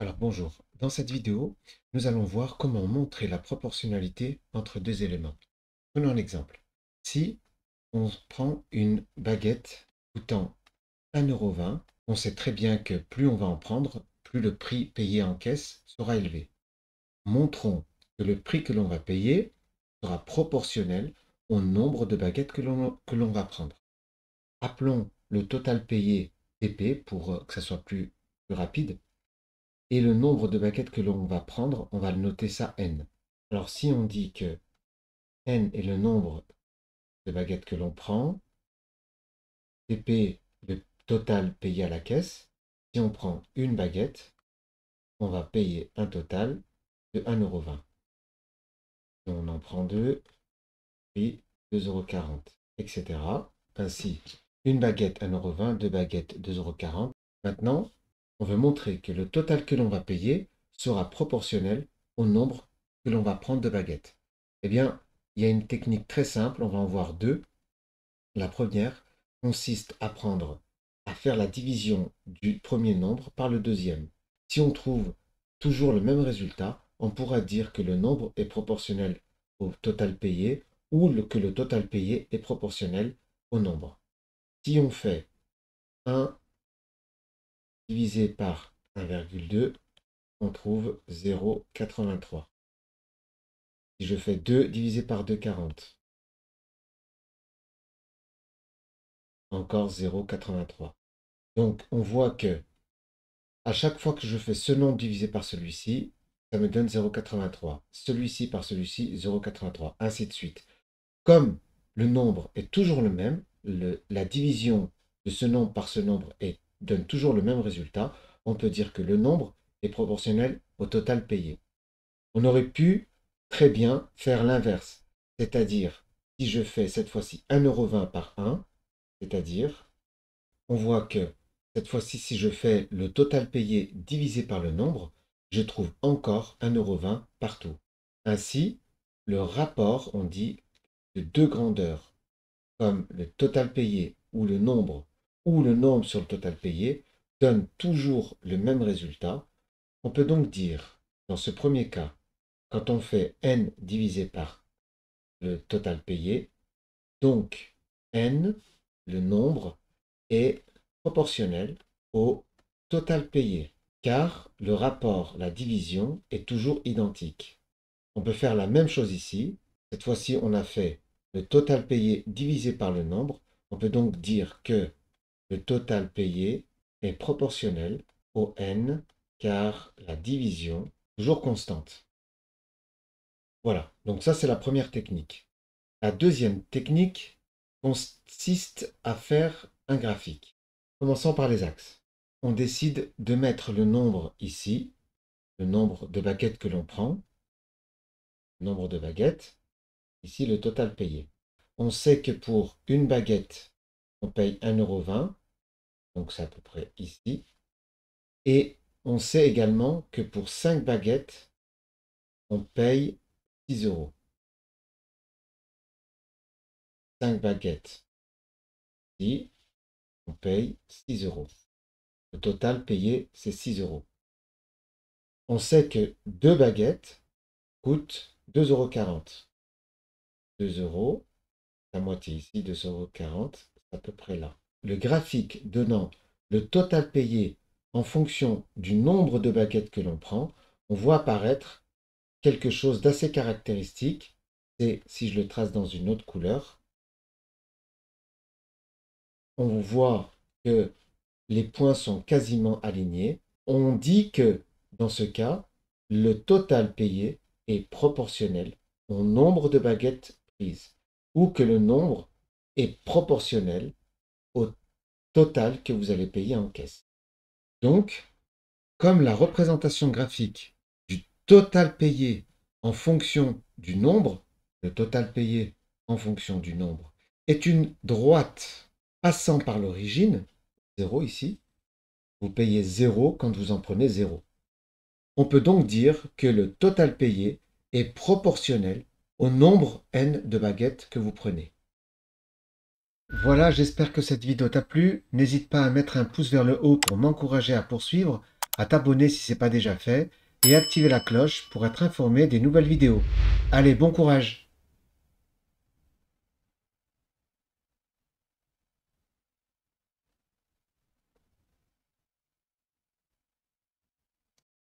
Alors bonjour, dans cette vidéo, nous allons voir comment montrer la proportionnalité entre deux éléments. Prenons un exemple. Si on prend une baguette coûtant 1,20 €, on sait très bien que plus on va en prendre, plus le prix payé en caisse sera élevé. Montrons que le prix que l'on va payer sera proportionnel au nombre de baguettes que l'on va prendre. Appelons le total payé TP pour que ça soit plus rapide. Et le nombre de baguettes que l'on va prendre, on va le noter ça n. Alors si on dit que n est le nombre de baguettes que l'on prend, TP le total payé à la caisse, si on prend une baguette, on va payer un total de 1,20 €. Si on en prend deux, prix 2,40 €, etc. Ainsi, une baguette 1,20 €, deux baguettes 2,40 €. Maintenant, on veut montrer que le total que l'on va payer sera proportionnel au nombre que l'on va prendre de baguettes. Eh bien, il y a une technique très simple, on va en voir deux. La première consiste à faire la division du premier nombre par le deuxième. Si on trouve toujours le même résultat, on pourra dire que le nombre est proportionnel au total payé ou que le total payé est proportionnel au nombre. Si on fait 1 divisé par 1,2, on trouve 0,83. Si je fais 2 divisé par 2,40, encore 0,83. Donc on voit que à chaque fois que je fais ce nombre divisé par celui-ci, ça me donne 0,83. Celui-ci par celui-ci, 0,83, ainsi de suite. Comme le nombre est toujours le même, la division de ce nombre par ce nombre donne toujours le même résultat, on peut dire que le nombre est proportionnel au total payé. On aurait pu très bien faire l'inverse, c'est-à-dire si je fais cette fois-ci 1,20 € par 1, c'est-à-dire on voit que cette fois-ci, si je fais le total payé divisé par le nombre, je trouve encore 1,20 € partout. Ainsi, le rapport, on dit, de deux grandeurs, comme le total payé ou le nombre sur le total payé, donne toujours le même résultat. On peut donc dire, dans ce premier cas, quand on fait n divisé par le total payé, donc n, le nombre, est proportionnel au total payé, car le rapport, la division, est toujours identique. On peut faire la même chose ici. Cette fois-ci, on a fait le total payé divisé par le nombre. On peut donc dire que le total payé est proportionnel au n, car la division est toujours constante. Voilà, donc ça c'est la première technique. La deuxième technique consiste à faire un graphique. Commençons par les axes. On décide de mettre le nombre ici, le nombre de baguettes que l'on prend, nombre de baguettes, ici le total payé. On sait que pour une baguette, on paye 1,20 €, donc c'est à peu près ici. Et on sait également que pour 5 baguettes, on paye 6 €. 5 baguettes, ici, on paye 6 €. Le total payé, c'est 6 €. On sait que 2 baguettes coûtent 2,40 €. 2 €, la moitié ici, 2,40 €, c'est à peu près là. Le graphique donnant le total payé en fonction du nombre de baguettes que l'on prend, on voit apparaître quelque chose d'assez caractéristique. C'est, si je le trace dans une autre couleur, on voit que les points sont quasiment alignés. On dit que, dans ce cas, le total payé est proportionnel au nombre de baguettes prises, ou que le nombre est proportionnel au total que vous allez payer en caisse. Donc, comme la représentation graphique du total payé en fonction du nombre, le total payé en fonction du nombre, est une droite passant par l'origine, 0 ici, vous payez 0 quand vous en prenez 0. On peut donc dire que le total payé est proportionnel au nombre n de baguettes que vous prenez. Voilà, j'espère que cette vidéo t'a plu. N'hésite pas à mettre un pouce vers le haut pour m'encourager à poursuivre. à t'abonner si ce n'est pas déjà fait et activer la cloche pour être informé des nouvelles vidéos. Allez, bon courage!